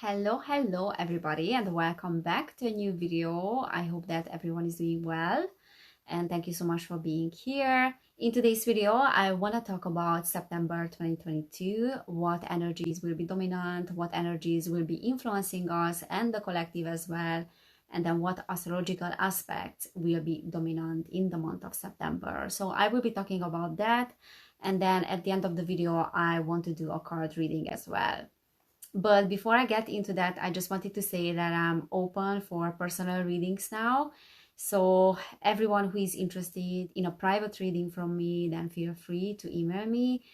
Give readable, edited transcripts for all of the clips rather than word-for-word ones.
Hello everybody, and welcome back to a new video. I hope that everyone is doing well, and thank you so much for being here. In today's video, I want to talk about September 2022, what energies will be dominant, what energies will be influencing us and the collective as well, and then what astrological aspects will be dominant in the month of September. So I will be talking about that, and then at the end of the video, I want to do a card reading as well. But before I get into that, I just wanted to say that I'm open for personal readings now. So everyone who is interested in a private reading from me, then feel free to email me.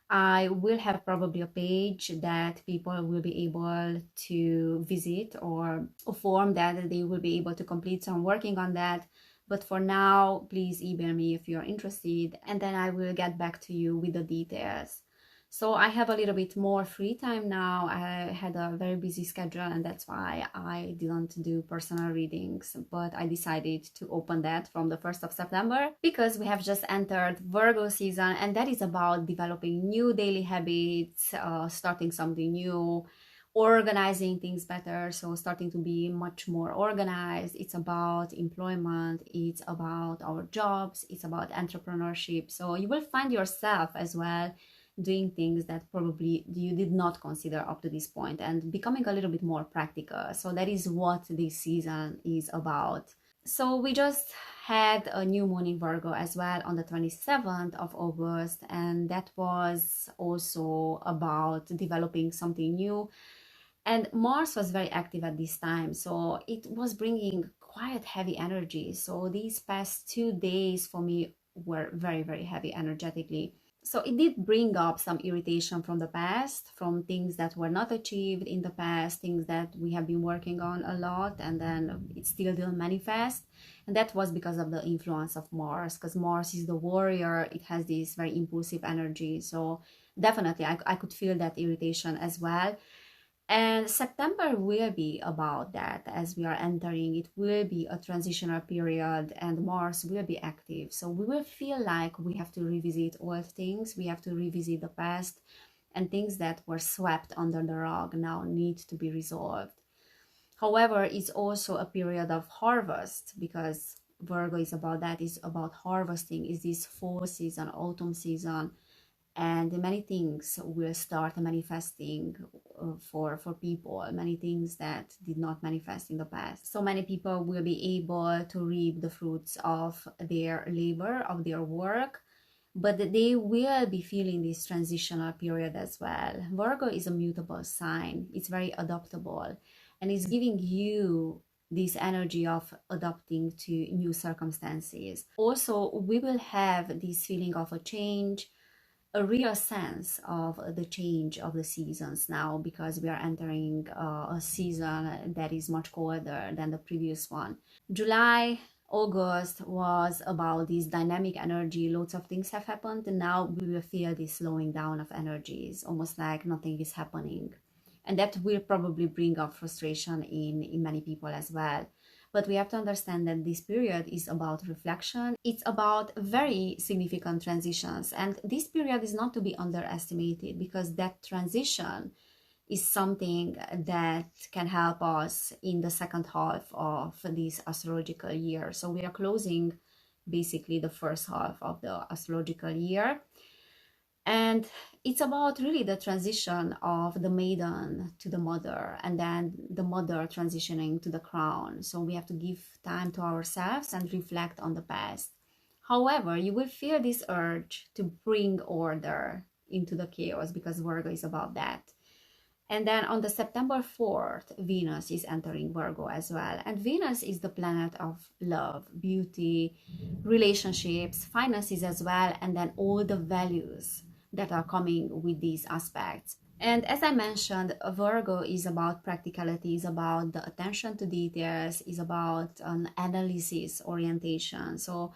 I will have probably a page that people will be able to visit, or a form that they will be able to complete. So I'm working on that. But for now, please email me if you're interested, and then I will get back to you with the details. So I have a little bit more free time now. I had a very busy schedule, and that's why I didn't do personal readings, but I decided to open that from the 1st of September because we have just entered Virgo season, and that is about developing new daily habits, starting something new, organizing things better, so starting to be much more organized. It's about employment, it's about our jobs, it's about entrepreneurship. So you will find yourself as well doing things that probably you did not consider up to this point and becoming a little bit more practical. So that is what this season is about. So we just had a new moon in Virgo as well on the 27th of August, and that was also about developing something new. And Mars was very active at this time, so it was bringing quite heavy energy. So these past 2 days for me were very, very heavy energetically. So it did bring up some irritation from the past, from things that were not achieved in the past, things that we have been working on a lot, and then it still didn't manifest. And that was because of the influence of Mars, because Mars is the warrior. It has this very impulsive energy. So definitely I could feel that irritation as well. And September will be about that. As we are entering, it will be a transitional period, and Mars will be active. So we will feel like we have to revisit old things, we have to revisit the past, and things that were swept under the rug now need to be resolved. However, it's also a period of harvest, because Virgo is about that, is about harvesting, is this fall season, autumn season, and many things will start manifesting for people, many things that did not manifest in the past. So many people will be able to reap the fruits of their labor, of their work, but they will be feeling this transitional period as well. Virgo is a mutable sign. It's very adaptable, and it's giving you this energy of adapting to new circumstances. Also, we will have this feeling of a change, a real sense of the change of the seasons now, because we are entering a season that is much colder than the previous one. July, August was about this dynamic energy. Lots of things have happened, and now we will feel this slowing down of energies, almost like nothing is happening. And that will probably bring up frustration in many people as well. But we have to understand that this period is about reflection. It's about very significant transitions. And this period is not to be underestimated, because that transition is something that can help us in the second half of this astrological year. So we are closing basically the first half of the astrological year. And it's about really the transition of the maiden to the mother, and then the mother transitioning to the crown. So we have to give time to ourselves and reflect on the past. However, you will feel this urge to bring order into the chaos, because Virgo is about that. And then on the September 4th, Venus is entering Virgo as well. And Venus is the planet of love, beauty, relationships, finances as well, and then all the values that are coming with these aspects. And as I mentioned, Virgo is about practicality, is about the attention to details, is about an analysis orientation. So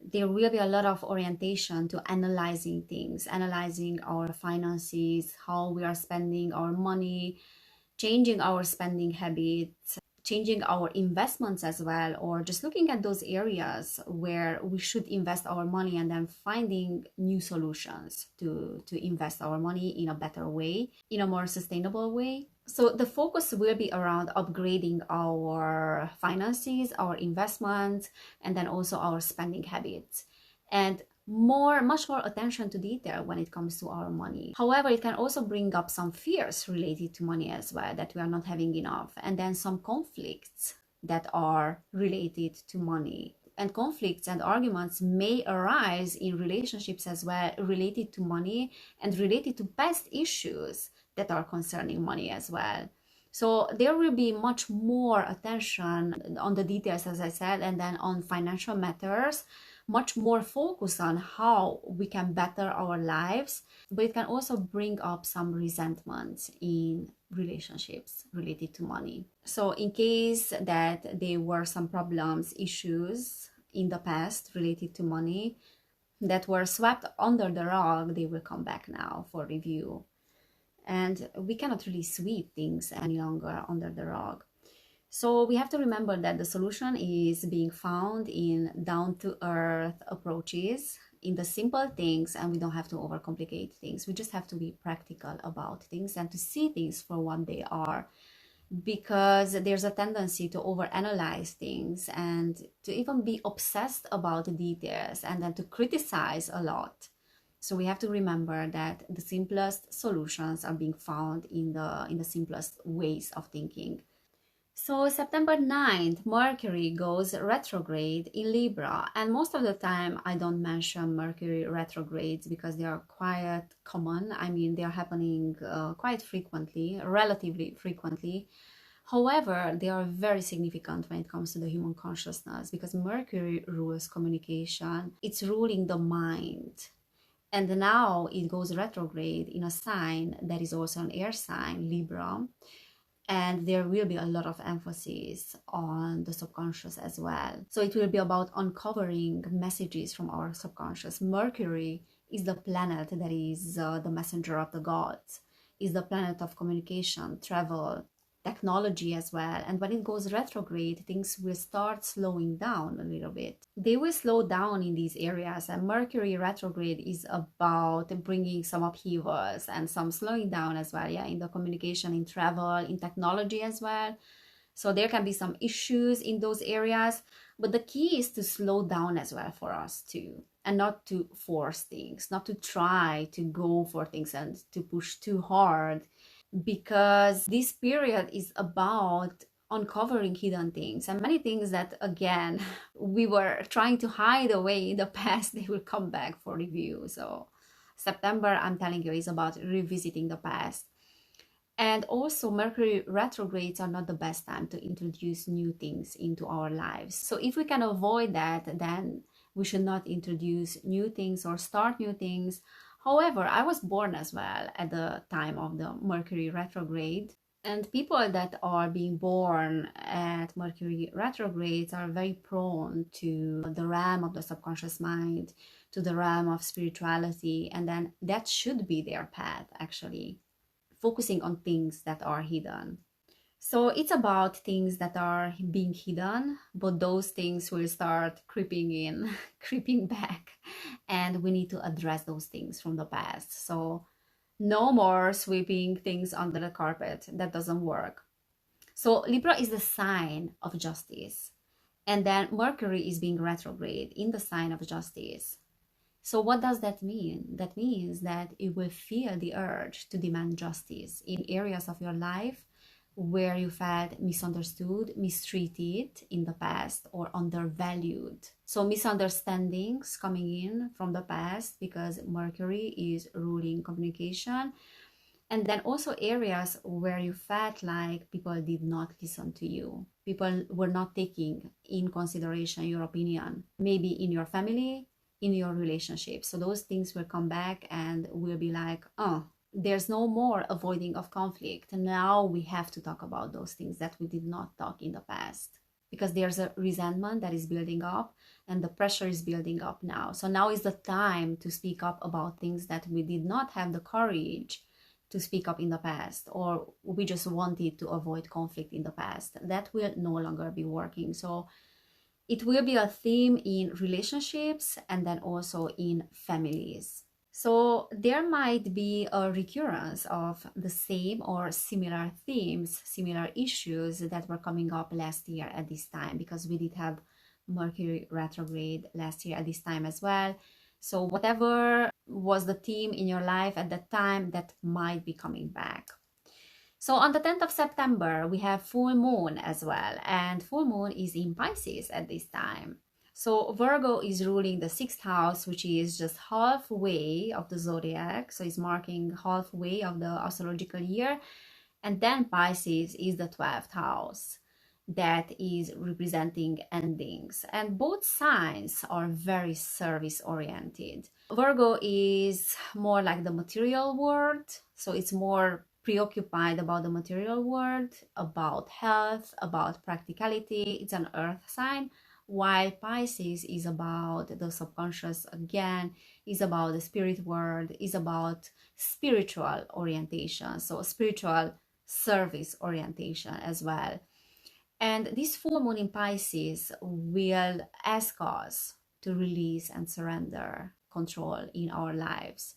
there will be a lot of orientation to analyzing things, analyzing our finances, how we are spending our money, changing our spending habits, changing our investments as well, or just looking at those areas where we should invest our money and then finding new solutions to invest our money in a better way, in a more sustainable way. So the focus will be around upgrading our finances, our investments, and then also our spending habits, and much more attention to detail when it comes to our money. However, it can also bring up some fears related to money as well, that we are not having enough, and then some conflicts that are related to money. And conflicts and arguments may arise in relationships as well, related to money and related to past issues that are concerning money as well. So there will be much more attention on the details, as I said, and then on financial matters, much more focus on how we can better our lives. But it can also bring up some resentment in relationships related to money. So in case that there were some problems, issues in the past related to money that were swept under the rug, they will come back now for review. And we cannot really sweep things any longer under the rug. So we have to remember that the solution is being found in down-to-earth approaches, in the simple things, and we don't have to overcomplicate things. We just have to be practical about things and to see things for what they are, because there's a tendency to overanalyze things and to even be obsessed about the details and then to criticize a lot. So we have to remember that the simplest solutions are being found in the simplest ways of thinking. So September 9th, Mercury goes retrograde in Libra, and most of the time I don't mention Mercury retrogrades because they are quite common. I mean, they are happening quite frequently, relatively frequently. However, they are very significant when it comes to the human consciousness, because Mercury rules communication. It's ruling the mind. And now it goes retrograde in a sign that is also an air sign, Libra. And there will be a lot of emphasis on the subconscious as well. So it will be about uncovering messages from our subconscious. Mercury is the planet that is the messenger of the gods, is the planet of communication, travel, technology as well. And when it goes retrograde, things will start slowing down a little bit. They will slow down in these areas, and Mercury retrograde is about bringing some upheavals and some slowing down as well, in the communication, in travel, in technology as well. So there can be some issues in those areas, but the key is to slow down as well for us too, and not to force things, not to try to go for things and to push too hard, because this period is about uncovering hidden things, and many things that, again, we were trying to hide away in the past, they will come back for review. So September, I'm telling you, is about revisiting the past. And also Mercury retrogrades are not the best time to introduce new things into our lives. So if we can avoid that, then we should not introduce new things or start new things. However, I was born as well at the time of the Mercury retrograde, and people that are being born at Mercury retrogrades are very prone to the realm of the subconscious mind, to the realm of spirituality, and then that should be their path, actually, focusing on things that are hidden. So it's about things that are being hidden, but those things will start creeping in, creeping back, and we need to address those things from the past. So no more sweeping things under the carpet. That doesn't work. So Libra is the sign of justice, and then Mercury is being retrograde in the sign of justice. So what does that mean? That means that you will feel the urge to demand justice in areas of your life where you felt misunderstood, mistreated in the past, or undervalued. So misunderstandings coming in from the past, because Mercury is ruling communication. And then also areas where you felt like people did not listen to you. People were not taking in consideration your opinion, maybe in your family, in your relationship. So those things will come back and will be like, oh, there's no more avoiding of conflict. Now we have to talk about those things that we did not talk in the past, because there's a resentment that is building up and the pressure is building up now. So now is the time to speak up about things that we did not have the courage to speak up in the past, or we just wanted to avoid conflict in the past. That will no longer be working. So it will be a theme in relationships and then also in families. So there might be a recurrence of the same or similar themes, similar issues that were coming up last year at this time, because we did have Mercury retrograde last year at this time as well. So whatever was the theme in your life at that time, that might be coming back. So on the 10th of September, we have full moon as well. And full moon is in Pisces at this time. So Virgo is ruling the 6th house, which is just halfway of the zodiac. So it's marking halfway of the astrological year. And then Pisces is the 12th house that is representing endings. And both signs are very service oriented. Virgo is more like the material world. So it's more preoccupied about the material world, about health, about practicality. It's an earth sign, while Pisces is about the subconscious again, is about the spirit world, is about spiritual orientation, so spiritual service orientation as well. And this full moon in Pisces will ask us to release and surrender control in our lives.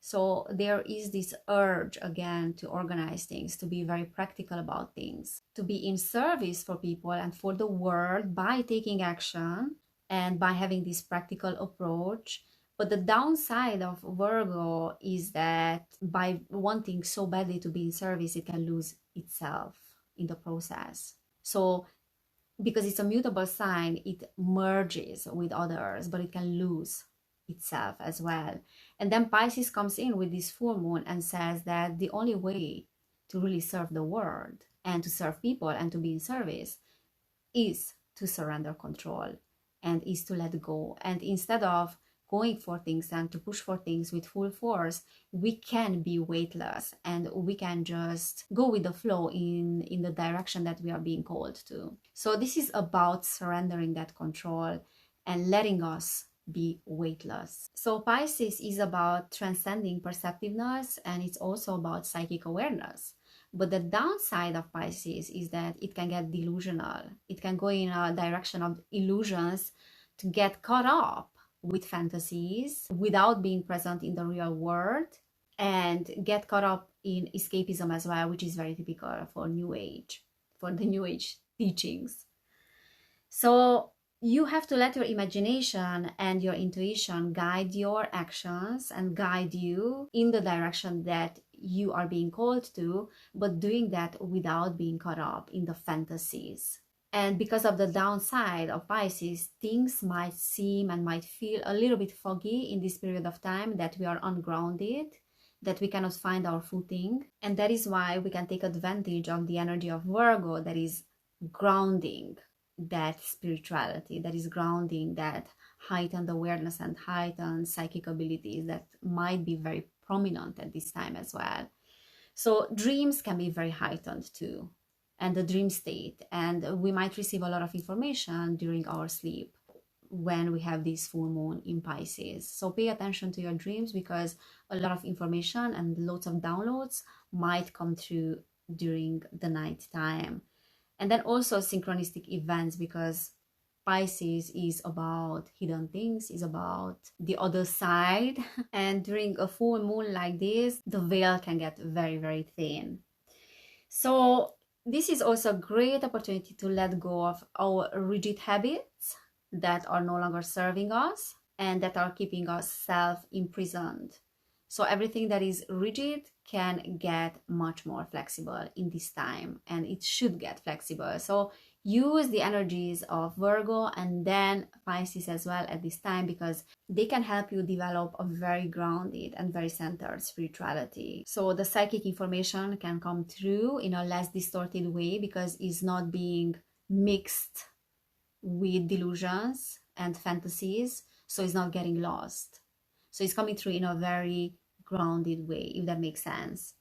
So there is this urge again to organize things, to be very practical about things, to be in service for people and for the world by taking action and by having this practical approach. But the downside of Virgo is that by wanting so badly to be in service, it can lose itself in the process. So because it's a mutable sign, it merges with others, but it can lose itself as well. And then Pisces comes in with this full moon and says that the only way to really serve the world and to serve people and to be in service is to surrender control and is to let go. And instead of going for things and to push for things with full force, we can be weightless and we can just go with the flow in the direction that we are being called to. So this is about surrendering that control and letting us be weightless. So Pisces is about transcending perceptiveness, and it's also about psychic awareness. But the downside of Pisces is that it can get delusional. It can go in a direction of illusions, to get caught up with fantasies without being present in the real world, and get caught up in escapism as well, which is very typical for New Age, for the New Age teachings. So you have to let your imagination and your intuition guide your actions and guide you in the direction that you are being called to, but doing that without being caught up in the fantasies. And because of the downside of Pisces, things might seem and might feel a little bit foggy in this period of time, that we are ungrounded, that we cannot find our footing. And that is why we can take advantage of the energy of Virgo, that is grounding that spirituality, that is grounding that heightened awareness and heightened psychic abilities that might be very prominent at this time as well. So dreams can be very heightened too, and the dream state, and we might receive a lot of information during our sleep when we have this full moon in Pisces. So pay attention to your dreams, because a lot of information and lots of downloads might come through during the night time. And then also synchronistic events, because Pisces is about hidden things, is about the other side. And during a full moon like this, the veil can get very, very thin. So this is also a great opportunity to let go of our rigid habits that are no longer serving us and that are keeping us self-imprisoned. So everything that is rigid can get much more flexible in this time, and it should get flexible. So use the energies of Virgo and then Pisces as well at this time, because they can help you develop a very grounded and very centered spirituality. So the psychic information can come through in a less distorted way, because it's not being mixed with delusions and fantasies, so it's not getting lost. So it's coming through in a very grounded way, if that makes sense.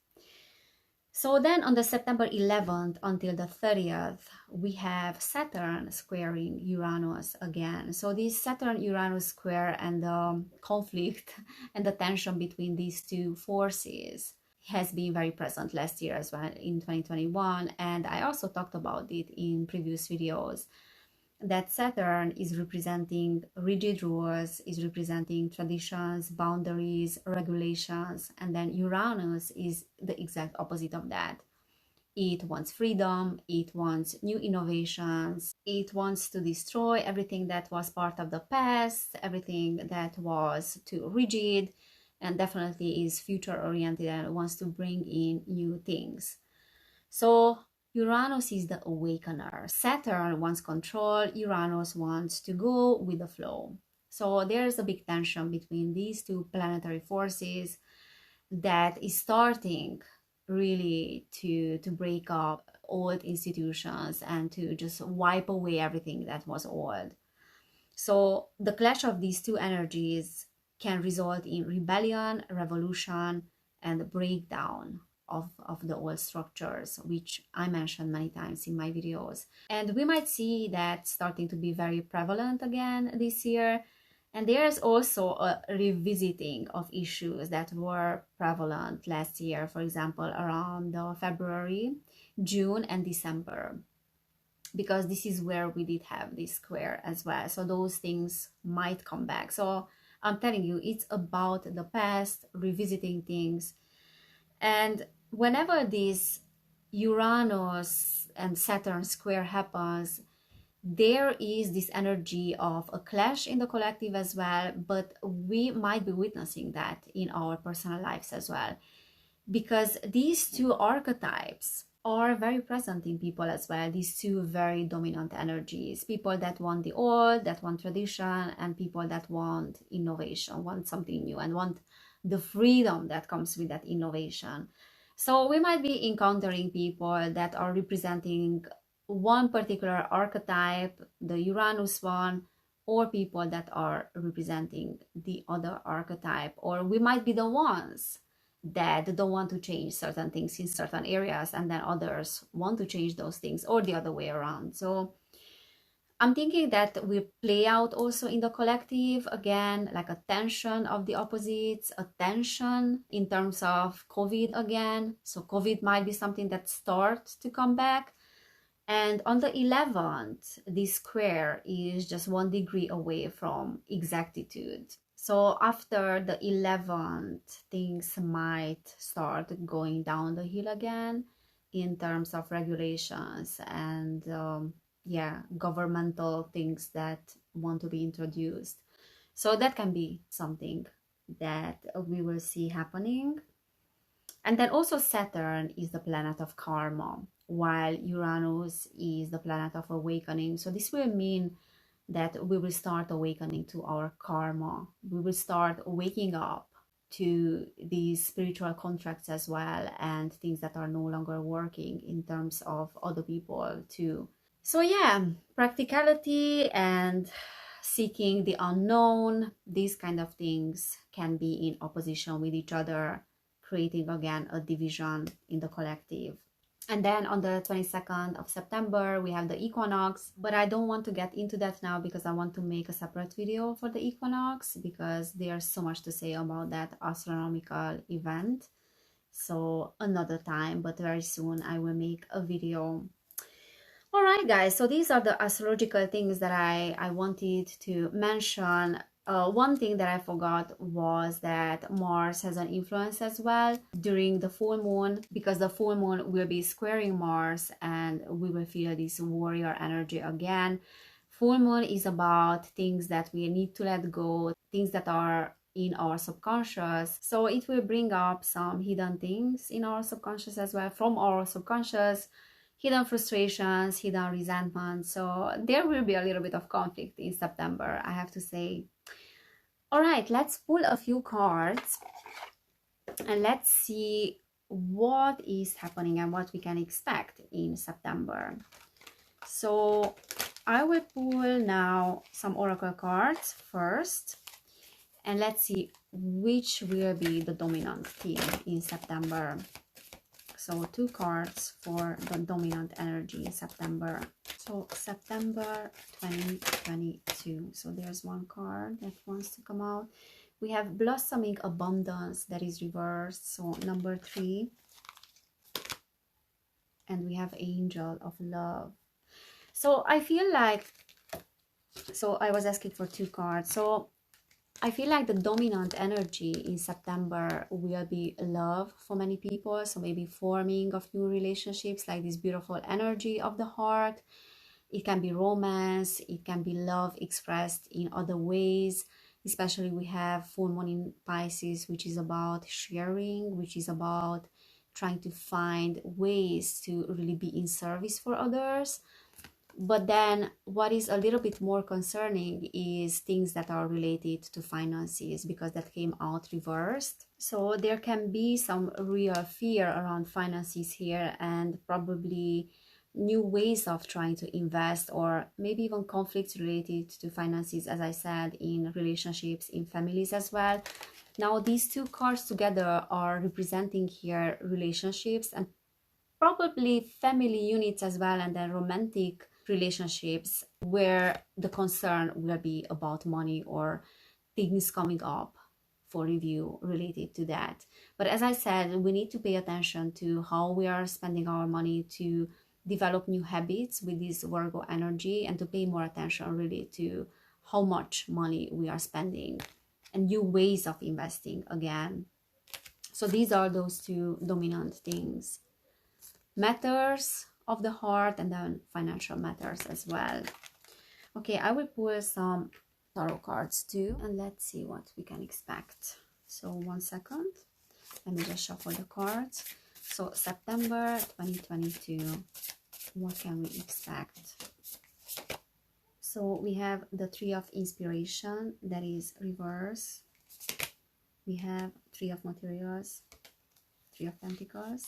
So then on the September 11th until the 30th, we have Saturn squaring Uranus again. So this Saturn-Uranus square and the conflict and the tension between these two forces has been very present last year as well in 2021, and I also talked about it in previous videos, that Saturn is representing rigid rules, is representing traditions, boundaries, regulations, and then Uranus is the exact opposite of that. It wants freedom, it wants new innovations, it wants to destroy everything that was part of the past, everything that was too rigid, and definitely is future oriented and wants to bring in new things. So Uranus is the awakener. Saturn wants control, Uranus wants to go with the flow. So there's a big tension between these two planetary forces that is starting really to break up old institutions and to just wipe away everything that was old. So the clash of these two energies can result in rebellion, revolution, and breakdown of the old structures, which I mentioned many times in my videos. And we might see that starting to be very prevalent again this year. And there's also a revisiting of issues that were prevalent last year, for example, around February, June, and December, because this is where we did have this square as well. So those things might come back. So I'm telling you, it's about the past, revisiting things. And whenever this Uranus and Saturn square happens, there is this energy of a clash in the collective as well, but we might be witnessing that in our personal lives as well, because these two archetypes are very present in people as well, these two very dominant energies, people that want the old, that want tradition, and people that want innovation, want something new, and want the freedom that comes with that innovation. So we might be encountering people that are representing one particular archetype, the Uranus one, or people that are representing the other archetype, or we might be the ones that don't want to change certain things in certain areas, and then others want to change those things, or the other way around. So I'm thinking that will play out also in the collective, again, like a tension of the opposites, a tension in terms of COVID again. So COVID might be something that starts to come back. And on the 11th, this square is just 1 degree away from exactitude. So after the 11th, things might start going down the hill again in terms of regulations and governmental things that want to be introduced. So that can be something that we will see happening. And then also Saturn is the planet of karma, while Uranus is the planet of awakening. So this will mean that we will start awakening to our karma. We will start waking up to these spiritual contracts as well, and things that are no longer working in terms of other people too. So yeah, practicality and seeking the unknown, these kind of things can be in opposition with each other, creating again a division in the collective. And then on the 22nd of September, we have the equinox, but I don't want to get into that now because I want to make a separate video for the equinox, because there's so much to say about that astronomical event. So another time, but very soon I will make a video. All right, guys, so these are the astrological things that I wanted to mention. One thing that I forgot was that Mars has an influence as well during the full moon, because the full moon will be squaring Mars and we will feel this warrior energy again. Full moon is about things that we need to let go, things that are in our subconscious. So it will bring up some hidden things in our subconscious as well, from our subconscious, hidden frustrations, hidden resentment. So there will be a little bit of conflict in September, I have to say. All right, let's pull a few cards and let's see what is happening and what we can expect in September. So I will pull now some oracle cards first, and let's see which will be the dominant theme in September. So 2 cards for the dominant energy in September. So September 2022. So there's 1 card that wants to come out. We have blossoming abundance that is reversed, so number 3. And we have angel of love. So I feel like, so I was asking for 2 cards. So I feel like the dominant energy in September will be love for many people. So maybe forming of new relationships, like this beautiful energy of the heart. It can be romance, it can be love expressed in other ways. Especially we have full moon in Pisces, which is about sharing, which is about trying to find ways to really be in service for others. But then what is a little bit more concerning is things that are related to finances, because that came out reversed. So there can be some real fear around finances here, and probably new ways of trying to invest, or maybe even conflicts related to finances, as I said, in relationships, in families as well. Now these 2 cards together are representing here relationships and probably family units as well, and then romantic relationships where the concern will be about money or things coming up for review related to that. But as I said, we need to pay attention to how we are spending our money, to develop new habits with this Virgo energy, and to pay more attention really to how much money we are spending and new ways of investing again. So these are those 2 dominant things. Matters of the heart, and then financial matters as well. Okay, I will pull some tarot cards too, and let's see what we can expect. So 1 second, let me just shuffle the cards. So September 2022, what can we expect? So we have the 3 of inspiration that is reverse. We have 3 of materials, 3 of pentacles.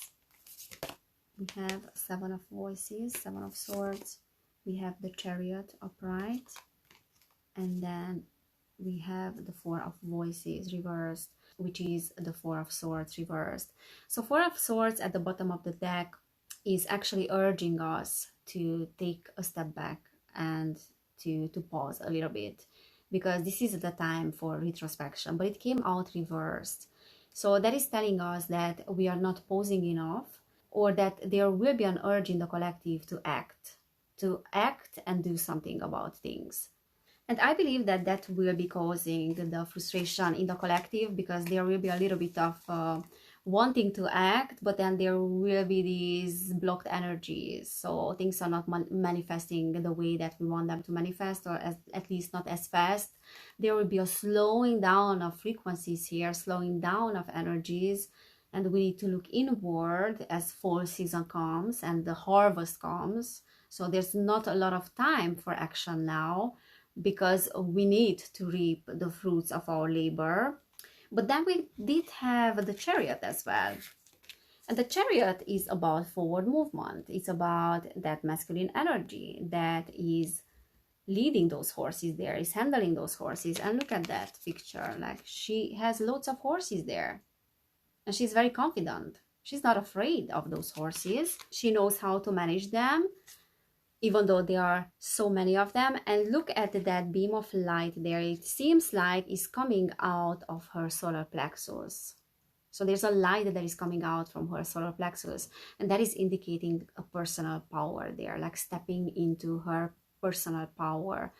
We have 7 of voices, 7 of swords. We have the chariot upright. And then we have the 4 of voices reversed, which is the 4 of swords reversed. So 4 of swords at the bottom of the deck is actually urging us to take a step back and to pause a little bit, because this is the time for retrospection, but it came out reversed. So that is telling us that we are not pausing enough, or that there will be an urge in the collective to act and do something about things. And I believe that that will be causing the frustration in the collective, because there will be a little bit of wanting to act, but then there will be these blocked energies. So things are not manifesting the way that we want them to manifest, or at least not as fast. There will be a slowing down of frequencies here, slowing down of energies. And we need to look inward as fall season comes and the harvest comes. So there's not a lot of time for action now, because we need to reap the fruits of our labor. But then we did have the chariot as well. And the chariot is about forward movement. It's about that masculine energy that is leading those horses there, is handling those horses. And look at that picture. Like, she has lots of horses there. And she's very confident. She's not afraid of those horses. She knows how to manage them, even though there are so many of them. And look at that beam of light there. It seems like it's coming out of her solar plexus. So there's a light that is coming out from her solar plexus. And that is indicating a personal power there, like stepping into her personal power.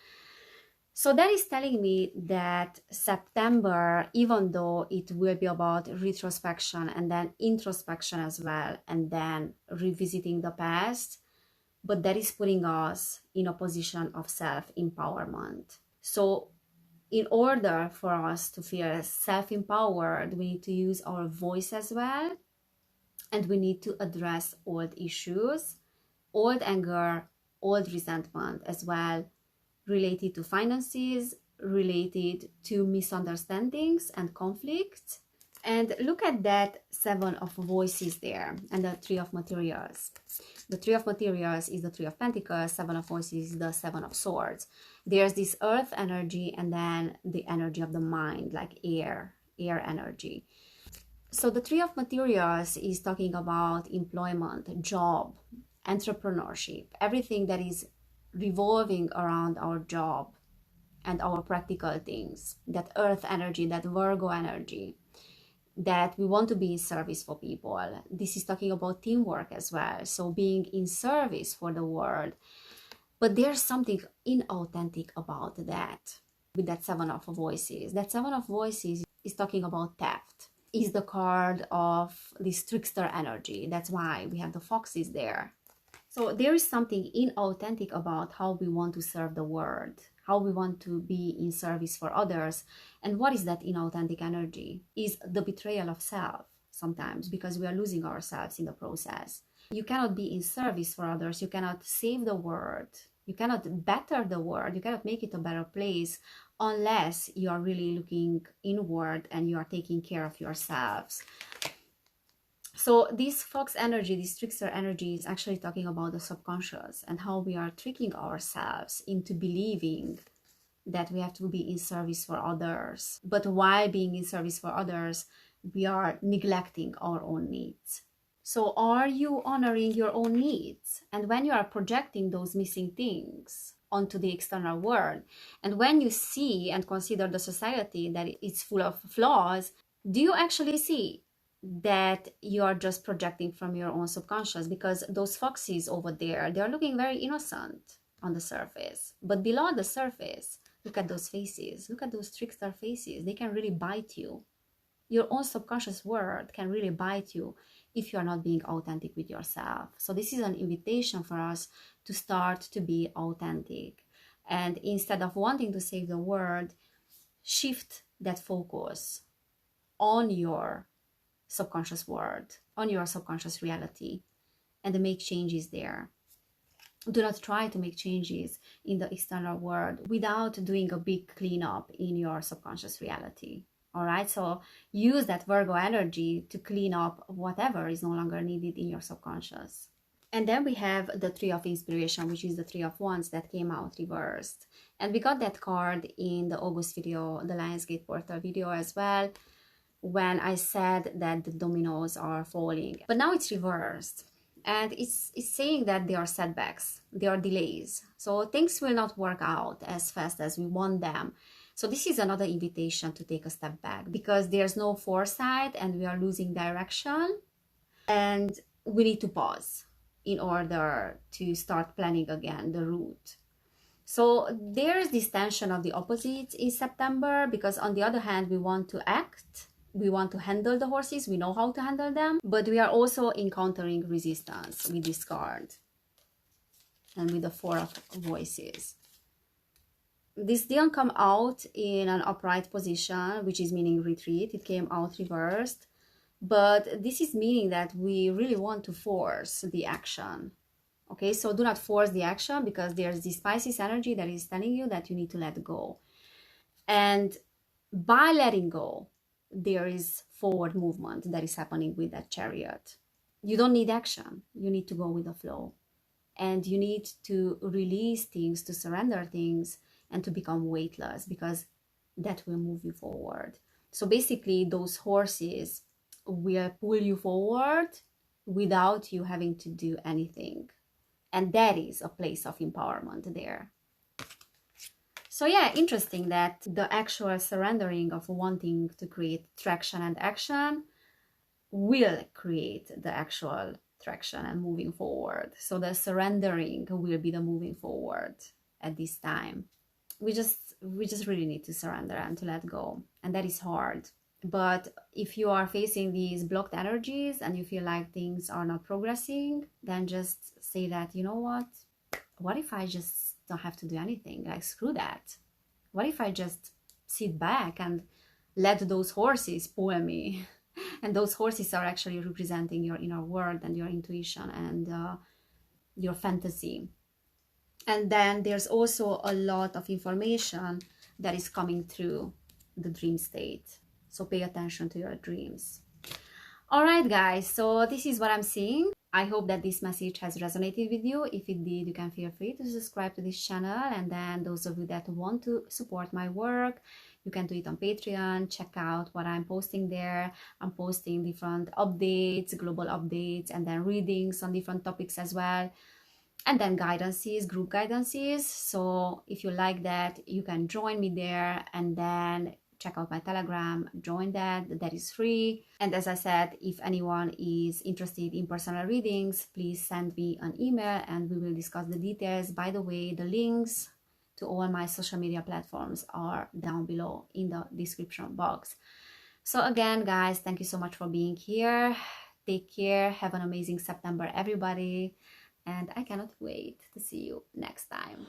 So that is telling me that September, even though it will be about retrospection and then introspection as well, and then revisiting the past, but that is putting us in a position of self-empowerment. So in order for us to feel self-empowered, we need to use our voice as well, and we need to address old issues, old anger, old resentment as well, related to finances, related to misunderstandings and conflicts. And look at that 7 of voices there, and the 3 of materials. The 3 of materials is the 3 of pentacles, 7 of voices is the 7 of swords. There's this earth energy, and then the energy of the mind, like air energy. So the 3 of materials is talking about employment, job, entrepreneurship, everything that is revolving around our job and our practical things, that earth energy, that Virgo energy, that we want to be in service for people. This is talking about teamwork as well, so being in service for the world. But there's something inauthentic about that. With that Seven of Voices, that Seven of Voices is talking about theft, is the card of this trickster energy. That's why we have the foxes there. So there is something inauthentic about how we want to serve the world, how we want to be in service for others. And what is that inauthentic energy? Is the betrayal of self sometimes, because we are losing ourselves in the process. You cannot be in service for others. You cannot save the world. You cannot better the world. You cannot make it a better place unless you are really looking inward and you are taking care of yourselves. So this fox energy, this trickster energy, is actually talking about the subconscious and how we are tricking ourselves into believing that we have to be in service for others. But while being in service for others, we are neglecting our own needs. So are you honoring your own needs? And when you are projecting those missing things onto the external world, and when you see and consider the society that it's full of flaws, do you actually see that you are just projecting from your own subconscious? Because those foxes over there, they're looking very innocent on the surface, but below the surface, look at those faces, look at those trickster faces. They can really bite you. Your own subconscious world can really bite you if you're not being authentic with yourself. So this is an invitation for us to start to be authentic, and instead of wanting to save the world, shift that focus on your subconscious world, on your subconscious reality, and make changes there. Do not try to make changes in the external world without doing a big cleanup in your subconscious reality. All right, so use that Virgo energy to clean up whatever is no longer needed in your subconscious. And then we have the Three of Inspiration, which is the Three of Wands that came out reversed. And we got that card in the August video, the Lionsgate Portal video as well, when I said that the dominoes are falling. But now it's reversed. And it's saying that there are setbacks, there are delays. So things will not work out as fast as we want them. So this is another invitation to take a step back, because there's no foresight and we are losing direction. And we need to pause in order to start planning again the route. So there's this tension of the opposites in September, because on the other hand, we want to act. We want to handle the horses, we know how to handle them, but we are also encountering resistance with this card and with the Four of Voices. This didn't come out in an upright position, which is meaning retreat. It came out reversed, but this is meaning that we really want to force the action. Okay, so do not force the action, because there's this Pisces energy that is telling you that you need to let go. And by letting go, there is forward movement that is happening with that Chariot. You don't need action. You need to go with the flow. And you need to release things, to surrender things, and to become weightless, because that will move you forward. So basically, those horses will pull you forward without you having to do anything. And that is a place of empowerment there. So yeah, interesting that the actual surrendering of wanting to create traction and action will create the actual traction and moving forward. So the surrendering will be the moving forward at this time. We just really need to surrender and to let go. And that is hard. But if you are facing these blocked energies and you feel like things are not progressing, then just say that, you know what if I just don't have to do anything? Like, screw that. What if I just sit back and let those horses pull me? And those horses are actually representing your inner world and your intuition and your fantasy. And then there's also a lot of information that is coming through the dream state. So pay attention to your dreams. All right, guys, so this is what I'm seeing. I hope that this message has resonated with you. If it did, you can feel free to subscribe to this channel. And then those of you that want to support my work, you can do it on Patreon. Check out what I'm posting there. I'm posting different updates, global updates, and then readings on different topics as well. and then guidances, group guidances. So if you like that, you can join me there, and then check out my Telegram, join that is free. And as I said, if anyone is interested in personal readings, please send me an email and we will discuss the details. By the way, the links to all my social media platforms are down below in the description box. So again, guys, thank you so much for being here. Take care. Have an amazing September, everybody. And I cannot wait to see you next time.